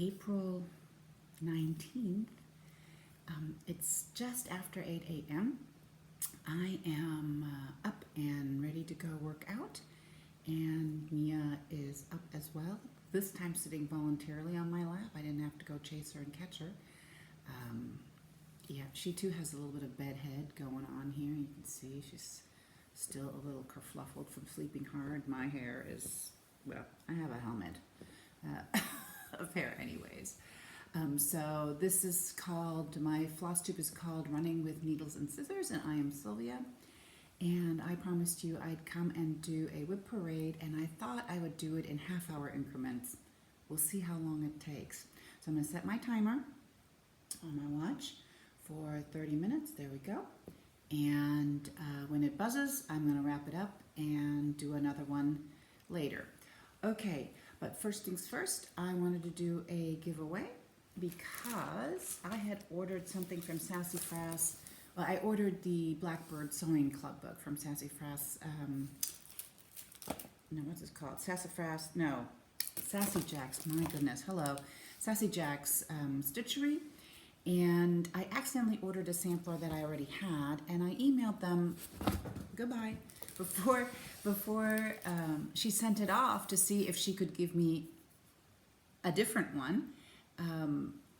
April 19th. It's just after 8 a.m. I am up and ready to go work out, and Mia is up as well, this time sitting voluntarily on my lap. I didn't have to go chase her and catch her. Yeah, she too has a little bit of bedhead going on here. You can see she's still a little kerfluffled from sleeping hard. My hair is, well, I have a helmet of hair anyways. So this is called, my floss tube is called Running with Needles and Scissors, and I am Sylvia. And I promised you I'd come and do a whip parade, and I thought I would do it in half-hour increments. We'll see how long it takes. So I'm going to set my timer on my watch for 30 minutes. There we go. And when it buzzes, I'm going to wrap it up and do another one later. Okay, but first things first, I wanted to do a giveaway because I had ordered something from Sassafras. Well, I ordered the Blackbird Sewing Club book from Sassafras. No, what's it called? Sassafras, no, Sassy Jack's, my goodness, hello. Sassy Jack's Stitchery. And I accidentally ordered a sampler that I already had, and I emailed them, goodbye, before she sent it off to see if she could give me a different one.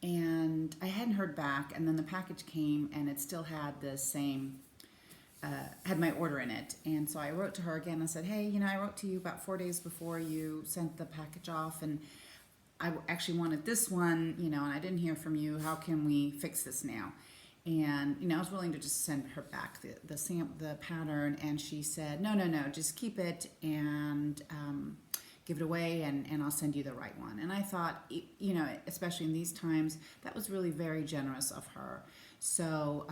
And I hadn't heard back, and then the package came and it still had the same, had my order in it. And so I wrote to her again and said, hey, you know, I wrote to you about 4 days before you sent the package off, and I actually wanted this one, you know, and I didn't hear from you. How can we fix this now? And, you know, I was willing to just send her back the pattern, and she said, no, just keep it and give it away, and I'll send you the right one. And I thought, you know, especially in these times, that was really very generous of her. So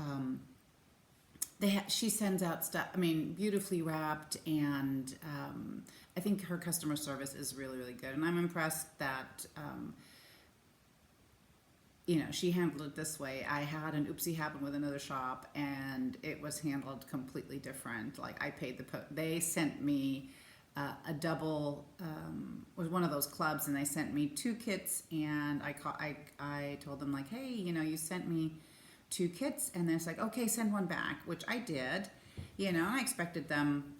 she sends out stuff, I mean, beautifully wrapped, and I think her customer service is really, really good. And I'm impressed that, you know, she handled it this way. I had an oopsie happen with another shop, and it was handled completely different. Like, I paid they sent me a double, was one of those clubs, and they sent me 2 kits, and I told them, like, hey, you know, you sent me 2 kits, and they're like, okay, send one back, which I did. You know, I expected them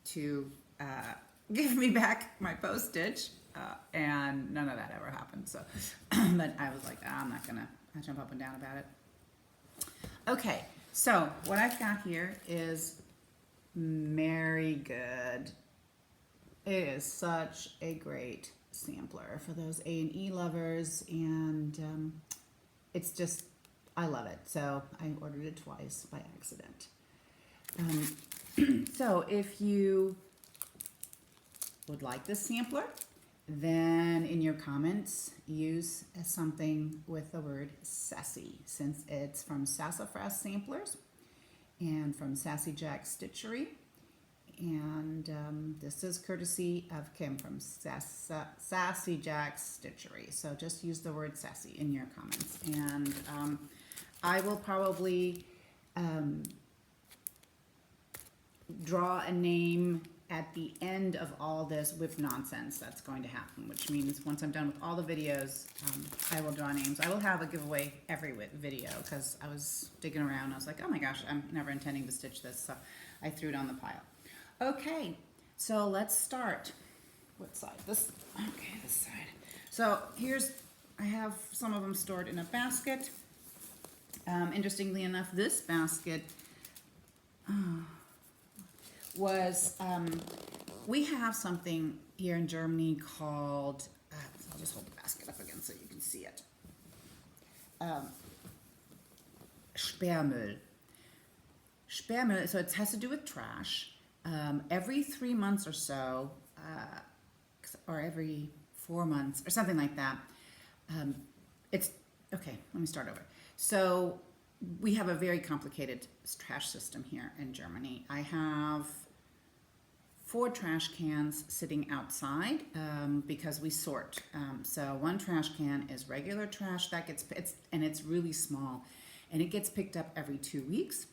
to give me back my postage, and none of that ever happened. So, but I was like, I'm not gonna jump up and down about it. Okay, so what I've got here is Very Good. It is such a great sampler for those A&E lovers, and it's just, I love it. So I ordered it twice by accident. So if you would like this sampler, then in your comments use something with the word sassy, since it's from Sassafras Samplers and from Sassy Jack Stitchery. And this is courtesy of Kim from Sassy Jack Stitchery. So just use the word sassy in your comments. And I will probably draw a name at the end of all this whip nonsense that's going to happen, which means once I'm done with all the videos, I will draw names. I will have a giveaway every video, because I was digging around. I was like, oh my gosh, I'm never intending to stitch this, so I threw it on the pile. Okay, so let's start. What side? This. Okay, this side. So I have some of them stored in a basket. Interestingly enough, this basket was, we have something here in Germany called, I'll just hold the basket up again so you can see it. Sperrmüll. Sperrmüll, so it has to do with trash. Every 3 months or so, or every 4 months, or something like that, okay, let me start over. So we have a very complicated trash system here in Germany. I have 4 trash cans sitting outside because we sort. So one trash can is regular trash that and it's really small, and it gets picked up every 2 weeks.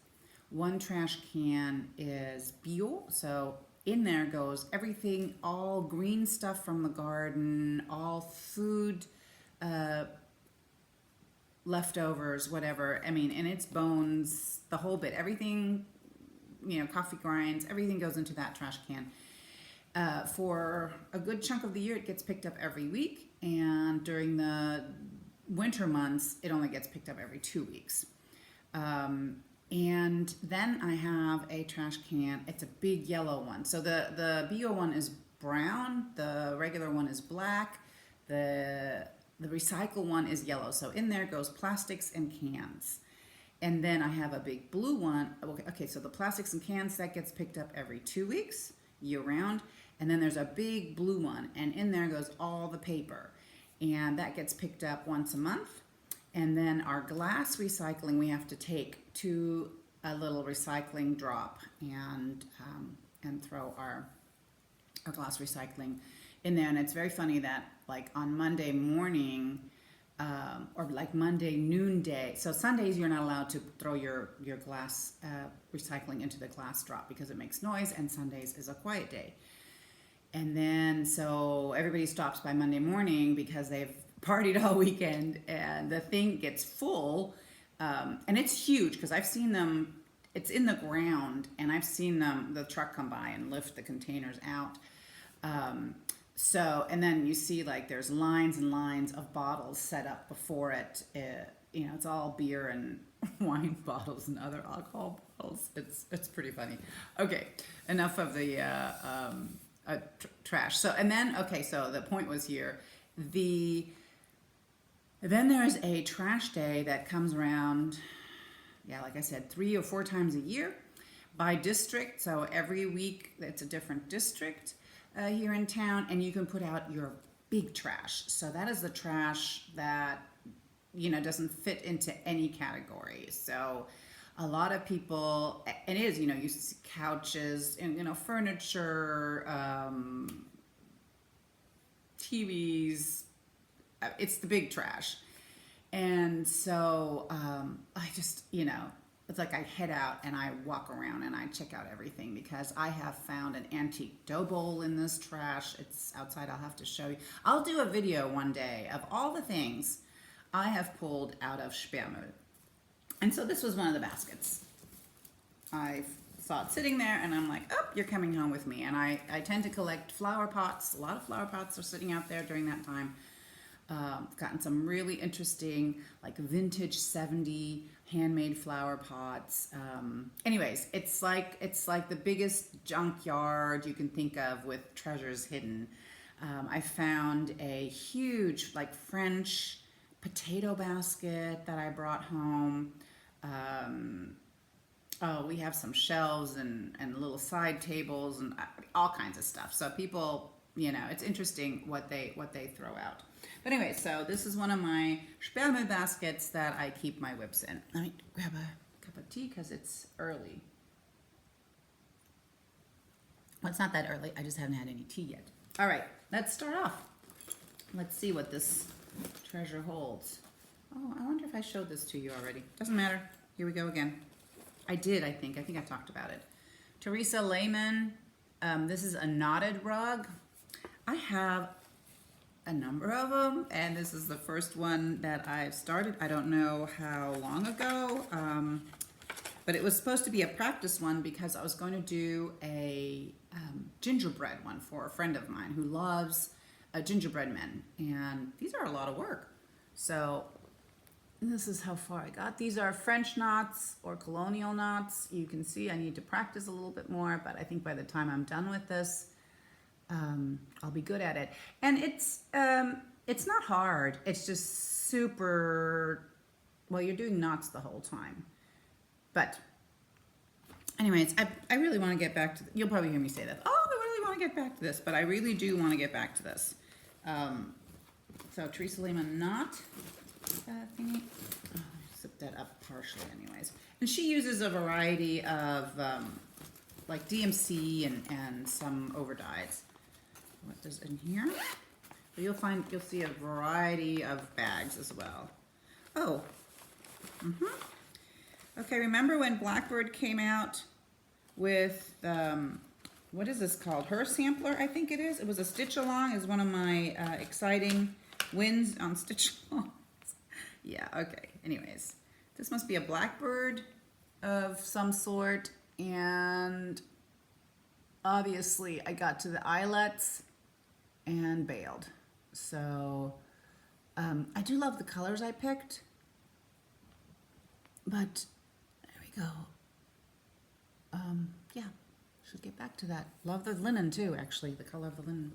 One trash can is bio, so in there goes everything, all green stuff from the garden, all food leftovers, whatever. I mean, and it's bones, the whole bit, everything, you know, coffee grinds, everything goes into that trash can. For a good chunk of the year, it gets picked up every week, and during the winter months, it only gets picked up every 2 weeks. And then I have a trash can. It's a big yellow one. So the bio one is brown, the regular one is black, the recycle one is yellow. So in there goes plastics and cans. And then I have a big blue one. Okay, so the plastics and cans, that gets picked up every 2 weeks, year round. And then there's a big blue one, and in there goes all the paper. And that gets picked up once a month. And then our glass recycling, we have to take to a little recycling drop and throw our glass recycling in there. And it's very funny that like on Monday morning, or like Monday noonday. So Sundays you're not allowed to throw your glass recycling into the glass drop because it makes noise, and Sundays is a quiet day. And then so everybody stops by Monday morning because they've partied all weekend, and the thing gets full, and it's huge because I've seen them. It's in the ground, and I've seen the truck come by and lift the containers out. So, and then you see like there's lines and lines of bottles set up before it. You know, it's all beer and wine bottles and other alcohol bottles. It's pretty funny. Okay, enough of the trash. So, and then, okay, so the point was here, then there's a trash day that comes around, yeah, like I said, 3 or 4 times a year by district. So every week it's a different district here in town, and you can put out your big trash. So that is the trash that, you know, doesn't fit into any category. So a lot of people, and it is, you know, you see couches and, you know, furniture, TVs, it's the big trash. And so I just, you know, it's like I head out and I walk around and I check out everything, because I have found an antique dough bowl in this trash. It's outside. I'll have to show you. I'll do a video one day of all the things I have pulled out of Sperrmüll. And so this was one of the baskets. I saw it sitting there and I'm like, oh, you're coming home with me. And I tend to collect flower pots. A lot of flower pots are sitting out there during that time. I've gotten some really interesting, like vintage 70 handmade flower pots. Anyways, it's like the biggest junkyard you can think of with treasures hidden. I found a huge, like French potato basket that I brought home. Oh, we have some shelves and little side tables and all kinds of stuff. So people, you know, it's interesting what they throw out. But anyway, so this is one of my Sperrmüll baskets that I keep my whips in. Let me grab a cup of tea because it's early. Well, it's not that early. I just haven't had any tea yet. All right, let's start off. Let's see what this treasure holds. Oh, I wonder if I showed this to you already. Doesn't matter. Here we go again. I did, I think. I think I talked about it. Teresa Lehman. This is a knotted rug. I have a number of them, and this is the first one that I've started. I don't know how long ago, but it was supposed to be a practice one because I was going to do a gingerbread one for a friend of mine who loves gingerbread men, and these are a lot of work. So this is how far I got. These are French knots or colonial knots. You can see I need to practice a little bit more, but I think by the time I'm done with this, I'll be good at it. And it's not hard. It's just super, well, you're doing knots the whole time. But anyways, I really want to get back to, you'll probably hear me say that. Oh, I really want to get back to this, but I really do want to get back to this. So Teresa Lehman knot thingy. Oh, zip that up partially anyways. And she uses a variety of like DMC and some overdyes. What is in here? So you'll see a variety of bags as well. Oh, okay. Remember when Blackbird came out with what is this called? Her sampler, I think it is. It was a stitch along. Is one of my exciting Wins on stitch alongs. Yeah, okay. Anyways, this must be a blackbird of some sort, and obviously I got to the eyelets and bailed. So I do love the colors I picked, but there we go. Yeah, should get back to that. Love the linen too, actually, the color of the linen.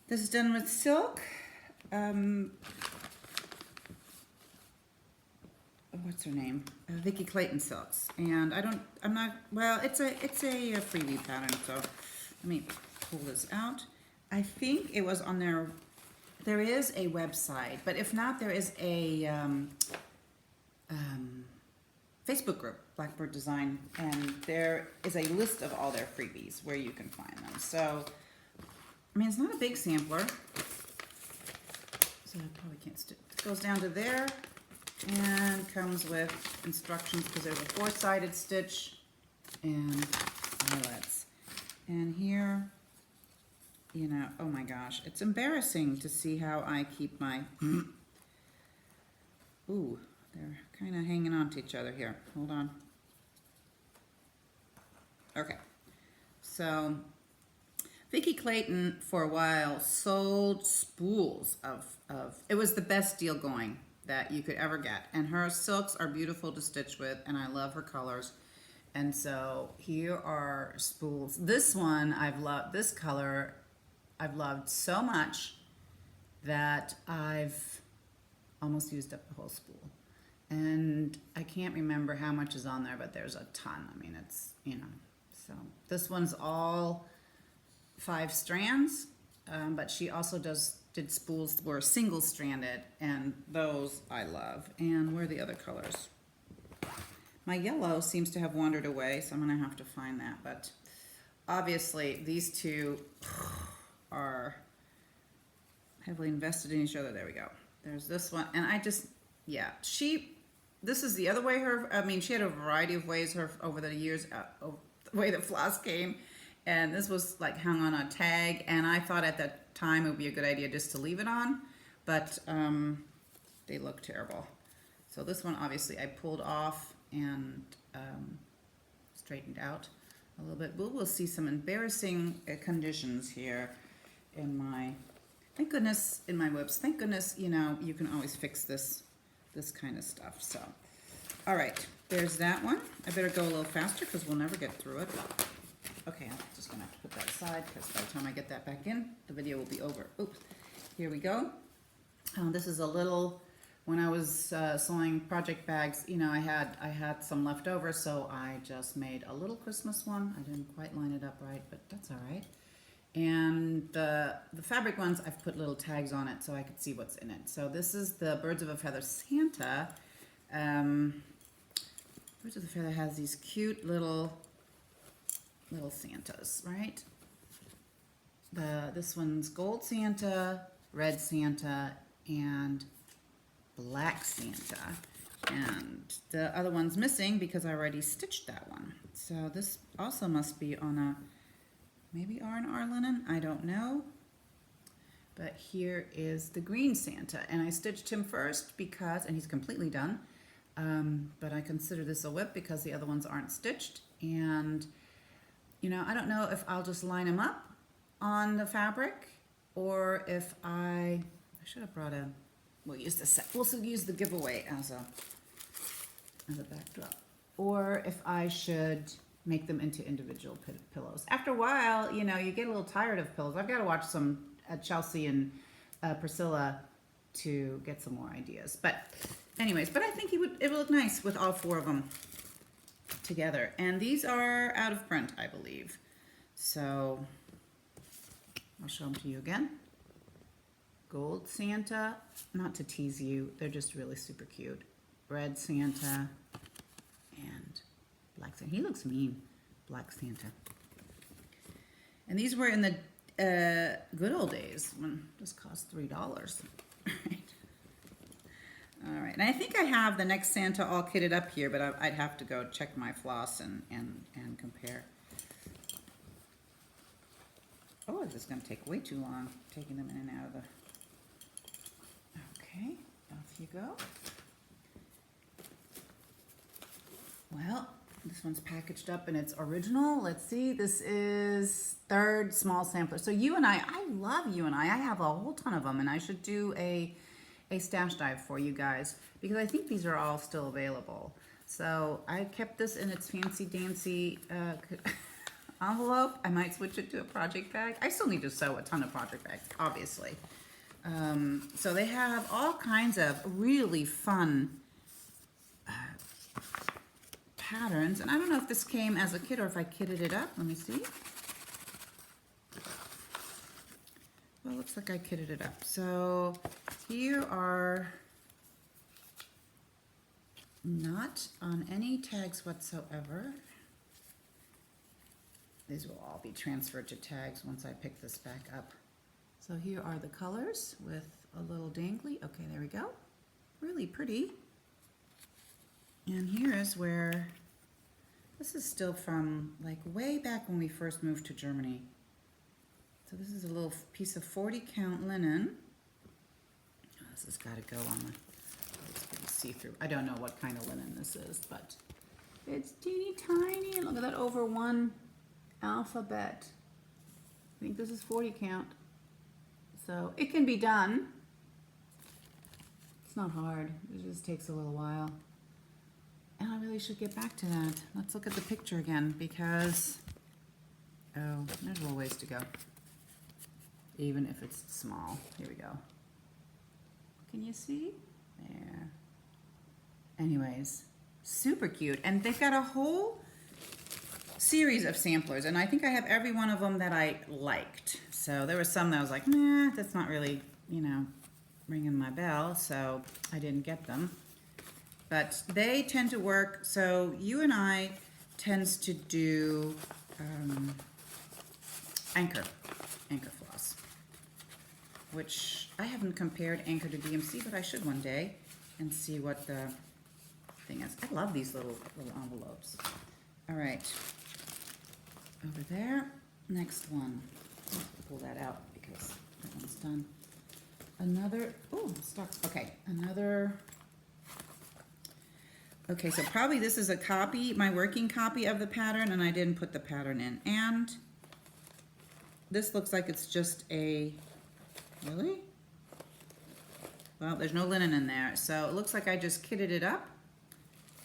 This is done with silk. What's her name? Vicki Clayton silks, and it's a freebie pattern. So let me pull this out. I think it was on there is a website, but if not, there is a Facebook group, Blackbird Design, and there is a list of all their freebies where you can find them. So, I mean, it's not a big sampler, so I probably can't stitch. It goes down to there and comes with instructions because there's a 4-sided stitch and eyelets. And here, you know, oh my gosh, it's embarrassing to see how I keep my, ooh, they're kind of hanging on to each other here. Hold on. Okay, so Vicki Clayton for a while sold spools of it was the best deal going that you could ever get, and her silks are beautiful to stitch with, and I love her colors. And so here are spools. This one I've loved, this color I've loved so much that I've almost used up the whole spool. And I can't remember how much is on there, but there's a ton. I mean, it's, you know, so this one's all 5 strands, but she also did spools were single stranded, and those I love. And where are the other colors? My yellow seems to have wandered away, so I'm gonna have to find that. But obviously these two are heavily invested in each other. There we go. There's this one, and I just, yeah, this is the other way she had a variety of ways over the years, the way the floss came, and this was like hung on a tag, and I thought at that time it would be a good idea just to leave it on, but they look terrible. So this one obviously I pulled off and straightened out a little bit. We'll see some embarrassing conditions here in my, thank goodness, in my WIPs. Thank goodness, you know, you can always fix this kind of stuff. So, all right, there's that one. I better go a little faster because we'll never get through it. Okay, I'm just gonna have to put that aside because by the time I get that back in, the video will be over. Oops, here we go. This is a little, when I was sewing project bags, you know, I had some left over, so I just made a little Christmas one. I didn't quite line it up right, but that's all right. And the fabric ones, I've put little tags on it so I could see what's in it. So this is the Birds of a Feather Santa. Birds of a Feather has these cute little Santas, right? This one's gold Santa, red Santa, and black Santa. And the other one's missing because I already stitched that one. So this also must be on a maybe R&R linen, I don't know. But here is the green Santa, and I stitched him first because, and he's completely done, but I consider this a WIP because the other ones aren't stitched. And, you know, I don't know if I'll just line them up on the fabric, or if I should have brought we'll use the set, we'll use the giveaway as a backdrop, or if I should make them into individual pillows. After a while, you know, you get a little tired of pillows. I've got to watch some Chelsea and Priscilla to get some more ideas. But anyways, but I think it would look nice with all 4 of them together. And these are out of print, I believe. So I'll show them to you again. Gold Santa, not to tease you, they're just really super cute. Red Santa and black Santa. He looks mean, black Santa. And these were in the good old days when this cost $3. Right. All right, and I think I have the next Santa all kitted up here, but I'd have to go check my floss and compare. Oh, this is going to take way too long, taking them in and out of the Okay, off you go. Well, this one's packaged up in its original. Let's see, this is third small sampler. So you and I love you and I have a whole ton of them, and I should do a stash dive for you guys because I think these are all still available. So I kept this in its fancy dancy envelope. I might switch it to a project bag. I still need to sew a ton of project bags, obviously. So they have all kinds of really fun patterns, and I don't know if this came as a kit or if I kitted it up. Let me see. Well, it looks like I kitted it up. So here are not on any tags whatsoever. These will all be transferred to tags once I pick this back up. So here are the colors with a little dangly. Okay, there we go. Really pretty. And here is where, this is still from like way back when we first moved to Germany. So this is a little piece of 40 count linen. Oh, this has got to go on the, it's pretty see-through. I don't know what kind of linen this is, but it's teeny tiny. And look at that, over 1 alphabet. I think this is 40 count. So it can be done. It's not hard, it just takes a little while. And I really should get back to that. Let's look at the picture again because, oh, there's a little ways to go. Even if it's small. Here we go. Can you see? There. Anyways, super cute. And they've got a whole series of samplers, and I think I have every one of them that I liked. So there were some that I was like, nah, that's not really, you know, ringing my bell, so I didn't get them. But they tend to work, so you and I tends to do Anchor floss, which I haven't compared Anchor to DMC, but I should one day and see what the thing is. I love these little envelopes. All right, over there, next one. I'll pull that out because that one's done. Another, oh, stuck. Okay, another. Okay, so probably this is a copy, my working copy of the pattern, and I didn't put the pattern in. And this looks like it's just a, really? Well, there's no linen in there, so it looks like I just kitted it up.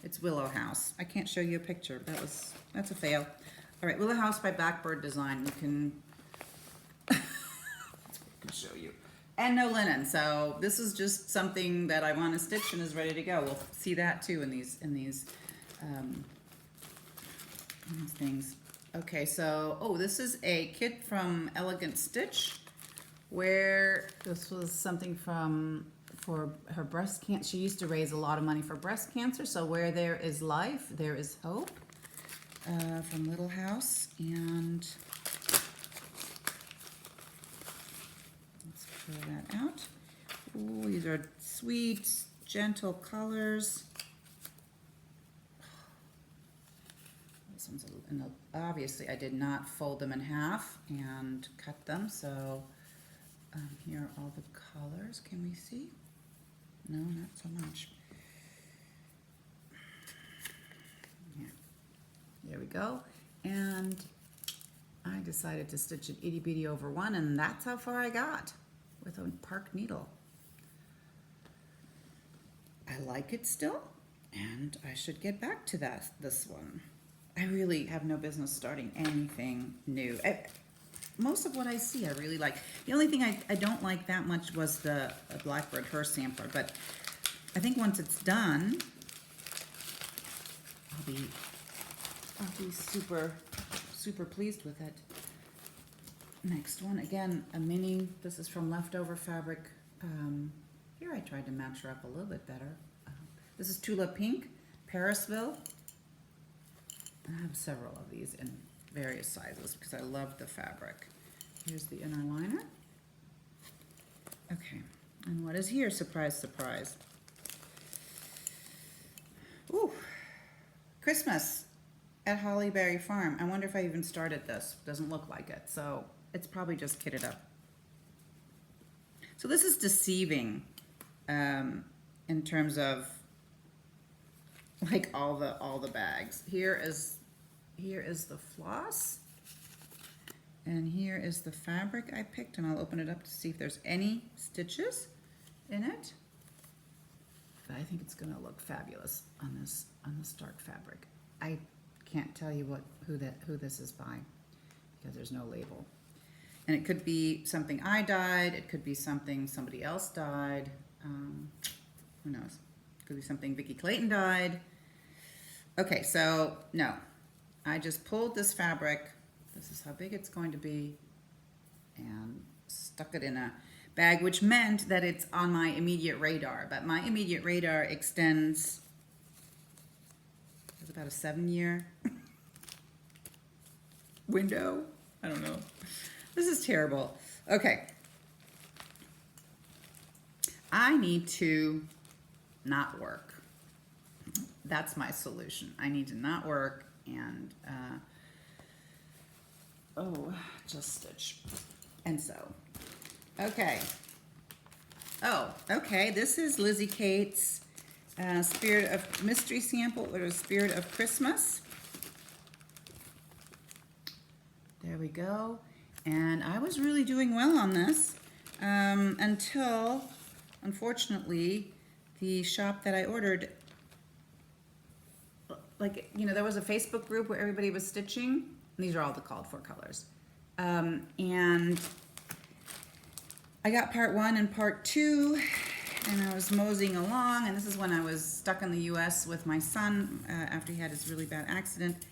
It's Willow House. I can't show you a picture. That's a fail. All right, Willow House by Blackbird Design. You can, that's what I can show you. And no linen, so this is just something that I want to stitch and is ready to go. We'll see that too in these things. Okay, so this is a kit from Elegant Stitch, where this was something for her breast cancer. She used to raise a lot of money for breast cancer. So where there is life, there is hope. From Little House, and that out. Ooh, these are sweet, gentle colors. This one's obviously I did not fold them in half and cut them, so here are all the colors. Can we see? No, not so much. Here. There we go. And I decided to stitch it itty bitty over 1, and that's how far I got with a Park needle. I like it still, and I should get back to this one. I really have no business starting anything new. Most of what I see I really like. The only thing I don't like that much was the Blackbird Her sampler, but I think once it's done, I'll be super, super pleased with it. Next one, again, a mini. This is from Leftover Fabric. Here I tried to match her up a little bit better. This is Tulip Pink, Parisville. I have several of these in various sizes because I love the fabric. Here's the inner liner. Okay, and what is here? Surprise, surprise. Ooh, Christmas at Hollyberry Farm. I wonder if I even started this. Doesn't look like it, so it's probably just kitted up. So this is Deceiving. in terms of like all the bags. Here is the floss, and here is the fabric I picked, and I'll open it up to see if there's any stitches in it. But I think it's gonna look fabulous on this dark fabric. I can't tell you who this is by because there's no label. And it could be something I dyed, it could be something somebody else dyed. Who knows? It could be something Vicki Clayton dyed. Okay, so no. I just pulled this fabric, this is how big it's going to be, and stuck it in a bag, which meant that it's on my immediate radar. But my immediate radar extends, it's about a 7-year window. I don't know. This is terrible. Okay. I need to not work. That's my solution. I need to not work and just stitch. And so, okay. Oh, okay. This is Lizzie Kate's Spirit of Mystery sample, or Spirit of Christmas. There we go. And I was really doing well on this until, unfortunately, the shop that I ordered, like, you know, there was a Facebook group where everybody was stitching, and these are all the called for colors. And I got part 1 and part 2, and I was moseying along, and this is when I was stuck in the US with my son after he had his really bad accident.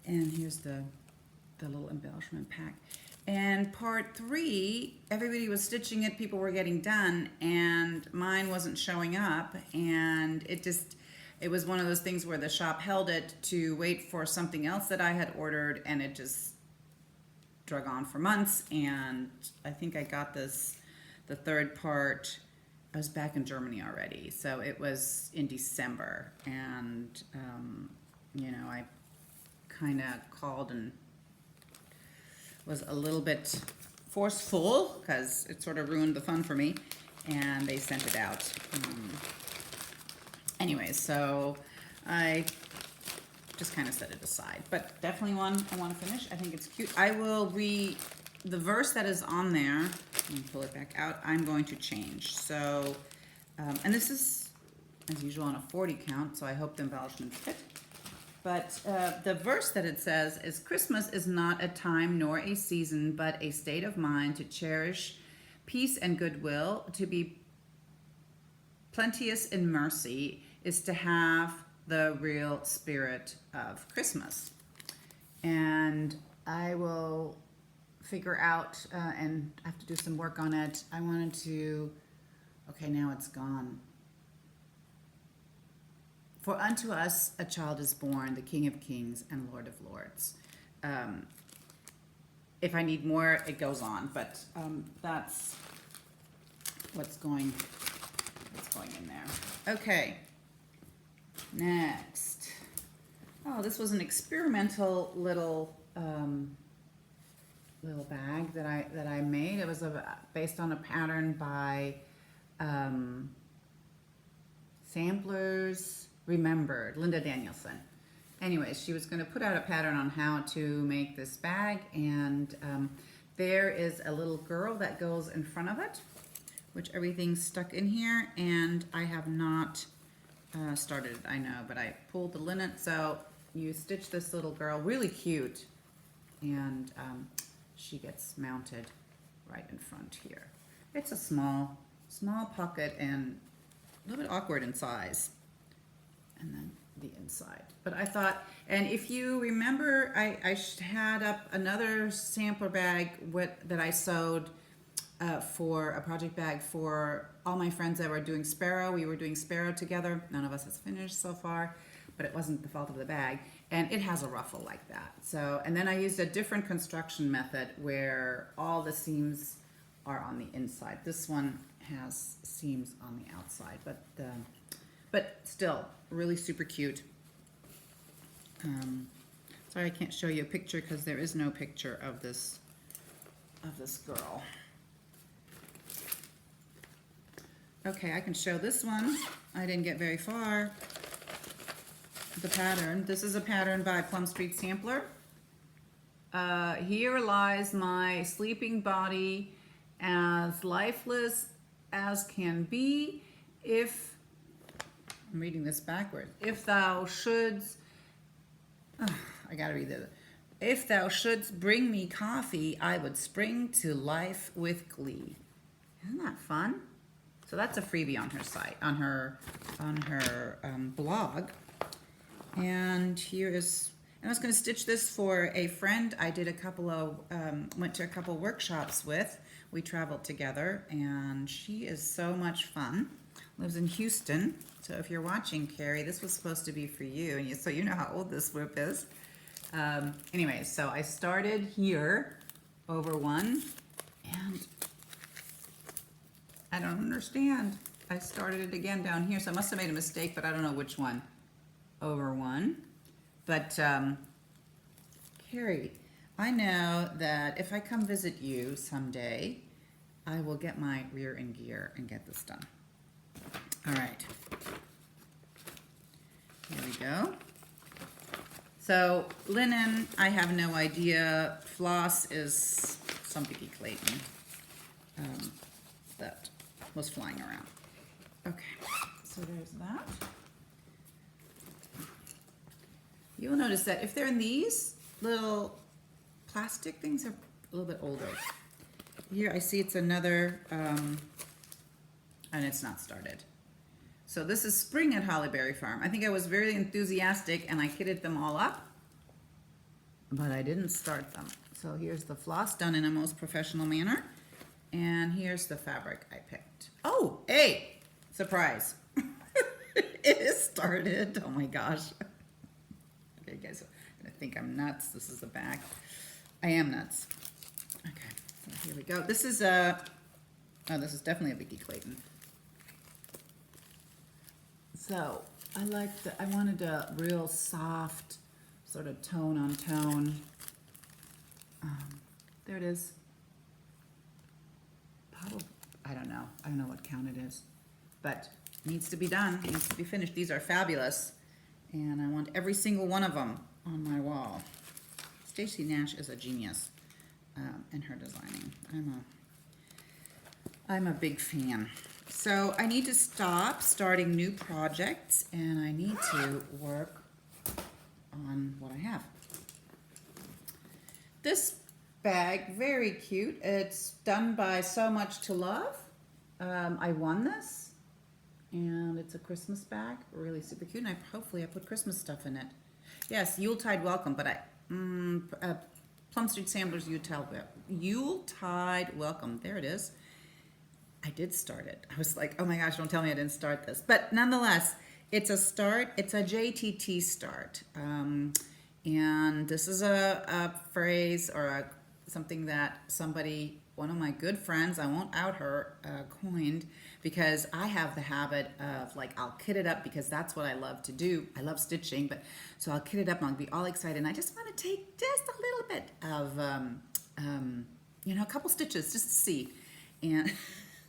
And here's the little embellishment pack. And part 3, everybody was stitching it, people were getting done, and mine wasn't showing up, and it was one of those things where the shop held it to wait for something else that I had ordered, and it just drug on for months. And I think I got the 3rd part, I was back in Germany already, so it was in December, and you know, I kind of called and was a little bit forceful because it sort of ruined the fun for me, and they sent it out. Anyway, so I just kind of set it aside, but definitely one I want to finish. I think it's cute. I will the verse that is on there, let me pull it back out, I'm going to change. So, and this is, as usual, on a 40 count, so I hope the embellishments fit. But the verse that it says is, Christmas is not a time nor a season, but a state of mind to cherish peace and goodwill, to be plenteous in mercy, is to have the real spirit of Christmas. And I will figure out, and I have to do some work on it. I wanted to, okay, now it's gone. For unto us a child is born, the King of Kings and Lord of Lords. If I need more, it goes on, but that's what's going in there. Okay, next. Oh, this was an experimental little bag that I made. It was based on a pattern by Samplers Remembered, Linda Danielson. Anyways, she was going to put out a pattern on how to make this bag, and there is a little girl that goes in front of it, which everything's stuck in here, and I have not started it, I know, but I pulled the linen. So you stitch this little girl, really cute, and she gets mounted right in front here. It's a small pocket and a little bit awkward in size. And then the inside. But I thought, and if you remember, I had up another sampler bag that I sewed for a project bag for all my friends that were doing Sparrow. We were doing Sparrow together. None of us has finished so far, but it wasn't the fault of the bag. And it has a ruffle like that. So, and then I used a different construction method where all the seams are on the inside. This one has seams on the outside, but still really super cute. Sorry I can't show you a picture because there is no picture of this girl. Okay, I can show this one. I didn't get very far. The pattern. This is a pattern by Plum Street Sampler. Here lies my sleeping body, as lifeless as can be, if, I'm reading this backwards, if thou shouldst, I gotta read this. If thou shouldst bring me coffee, I would spring to life with glee. Isn't that fun? So that's a freebie on her site, on her blog. And here is, and I was going to stitch this for a friend I did a couple of, went to a couple workshops with. We traveled together, and she is so much fun. Lives in Houston. So if you're watching, Carrie, this was supposed to be for you, and so you know how old this WIP is. Anyway, so I started here over one, and I don't understand. I started it again down here, so I must have made a mistake, but I don't know which one. Over one. But Carrie, I know that if I come visit you someday, I will get my rear in gear and get this done. All right. Here we go. So linen, I have no idea. Floss is some Vicky Clayton that was flying around. Okay, so there's that. You'll notice that if they're in these little plastic things, they're a little bit older. Here I see it's another, and it's not started. So this is spring at Hollyberry Farm. I think I was very enthusiastic and I kitted them all up, but I didn't start them. So here's the floss done in a most professional manner. And here's the fabric I picked. Oh, hey, surprise. It is started. Oh my gosh. Okay, guys, I'm gonna think I'm nuts. This is the back. I am nuts. Okay, so here we go. This is oh, this is definitely a Vicky Clayton. So I wanted a real soft sort of tone on tone. There it is. Probably, I don't know what count it is, but it needs to be done, it needs to be finished. These are fabulous, and I want every single one of them on my wall. Stacey Nash is a genius in her designing. I'm a big fan. So I need to stop starting new projects, and I need to work on what I have. This bag, very cute. It's done by So Much to Love. I won this, and it's a Christmas bag, really super cute. And hopefully I put Christmas stuff in it. Yes, Yuletide Welcome, but Plum Street Sampler's Yuletide Welcome. There it is. I did start it. I was like, oh my gosh, don't tell me I didn't start this. But nonetheless, it's a start. It's a JTT start. And this is a phrase or something that somebody, one of my good friends, I won't out her, coined, because I have the habit of, like, I'll kit it up because that's what I love to do. I love stitching, but so I'll kit it up and I'll be all excited. And I just want to take just a little bit of, you know, a couple stitches just to see. And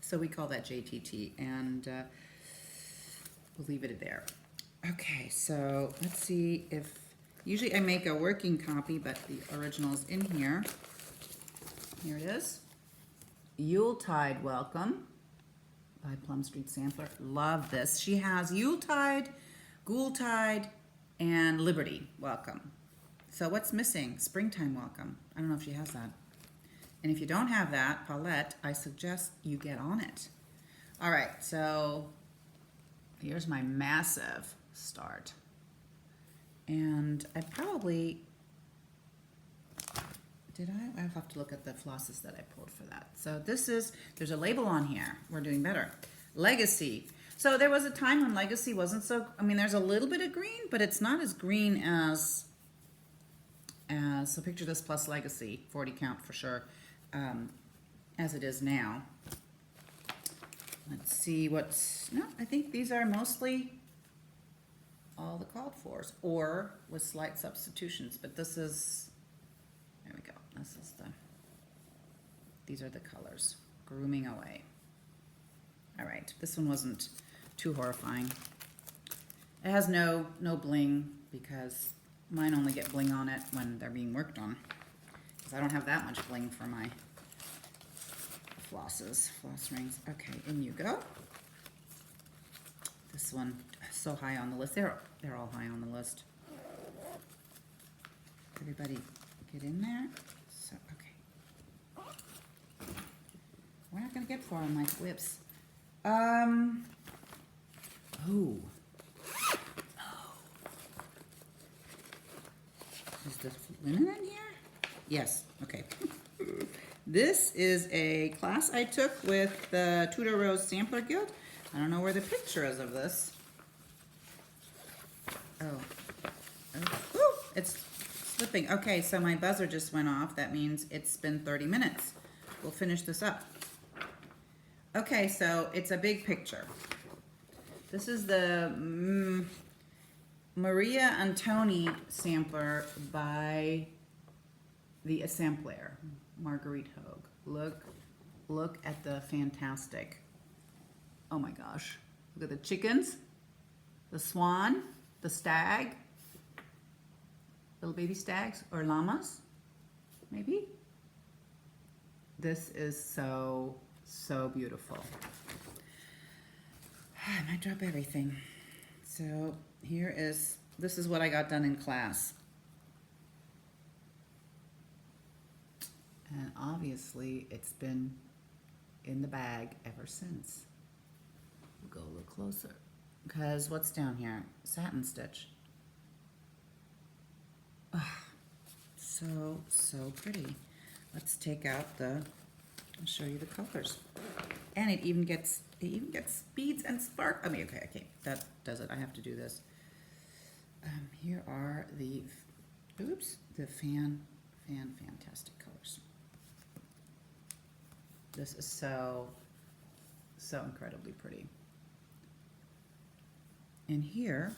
so we call that JTT, and we'll leave it there. Okay, so let's see if, usually I make a working copy, but the original's in here. Here it is. Yuletide Welcome by Plum Street Sampler. Love this. She has Yuletide, Ghoultide, and Liberty Welcome. So what's missing? Springtime Welcome. I don't know if she has that. And if you don't have that, Paulette, I suggest you get on it. All right, so here's my massive start. And I probably, I'll have to look at the flosses that I pulled for that. So this is, there's a label on here. We're doing better. Legacy. So there was a time when Legacy wasn't so, I mean, there's a little bit of green, but it's not as green as so picture this plus Legacy, 40 count for sure, as it is now. Let's see what's, no, I think these are mostly all the called fors, or with slight substitutions, but this is, there we go, this is the, these are the colors, grooming away. All right, this one wasn't too horrifying. It has no bling because mine only get bling on it when they're being worked on. Because I don't have that much bling for my floss rings. Okay, in you go. This one so high on the list. They're all high on the list. Everybody get in there. So okay. We're not gonna get far on my whips. Oh. Is the linen in here? Yes, okay. This is a class I took with the Tudor Rose Sampler Guild. I don't know where the picture is of this. Oh. Ooh, it's slipping. Okay, so my buzzer just went off. That means it's been 30 minutes. We'll finish this up. Okay, so it's a big picture. This is the Maria Antoni sampler by the Assembler, Marguerite Hogue. Look at the fantastic. Oh my gosh. Look at the chickens, the swan, the stag, little baby stags or llamas, maybe. This is so beautiful. I might drop everything. So this is what I got done in class. And obviously it's been in the bag ever since. We'll go a little closer. Because what's down here? Satin stitch. Oh, so pretty. Let's take out I'll show you the colors. And it even gets beads and spark. I mean, okay, that does it. I have to do this. Here are the fantastic colors. This is so incredibly pretty. And here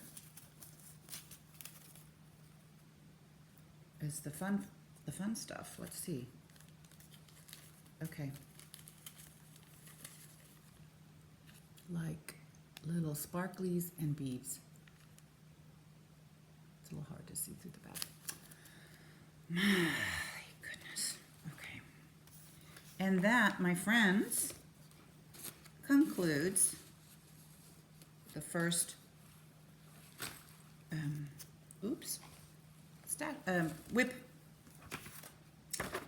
is the fun stuff. Let's see. Okay. Like little sparklies and beads. It's a little hard to see through the back. My goodness. Okay. And that, my friends, concludes the first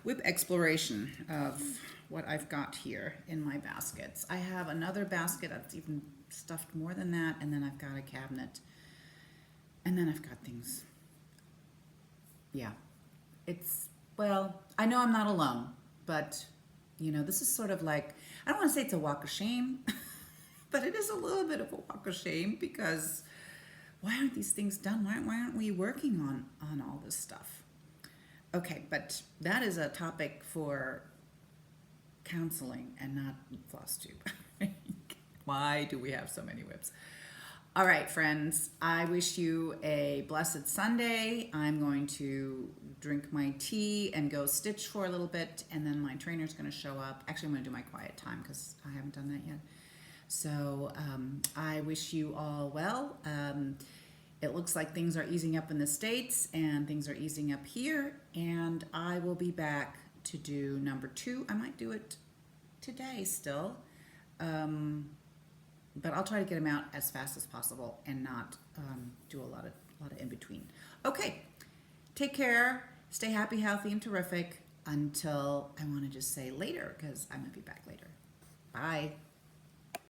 whip exploration of what I've got here in my baskets. I have another basket that's even stuffed more than that, and then I've got a cabinet, and then I've got things. Yeah, well, I know I'm not alone, but you know, this is sort of like, I don't want to say it's a walk of shame, but it is a little bit of a walk of shame because why aren't these things done? Why aren't we working on all this stuff? Okay, but that is a topic for counseling and not Floss Tube. Why do we have so many whips? All right, friends, I wish you a blessed Sunday. I'm going to drink my tea and go stitch for a little bit, and then my trainer's going to show up. Actually, I'm going to do my quiet time because I haven't done that yet. So I wish you all well. It looks like things are easing up in the States and things are easing up here, and I will be back to do number 2. I might do it today still, but I'll try to get them out as fast as possible and not do a lot of in between. Okay, take care, stay happy, healthy, and terrific until I want to just say later, because I'm going to be back later. Bye.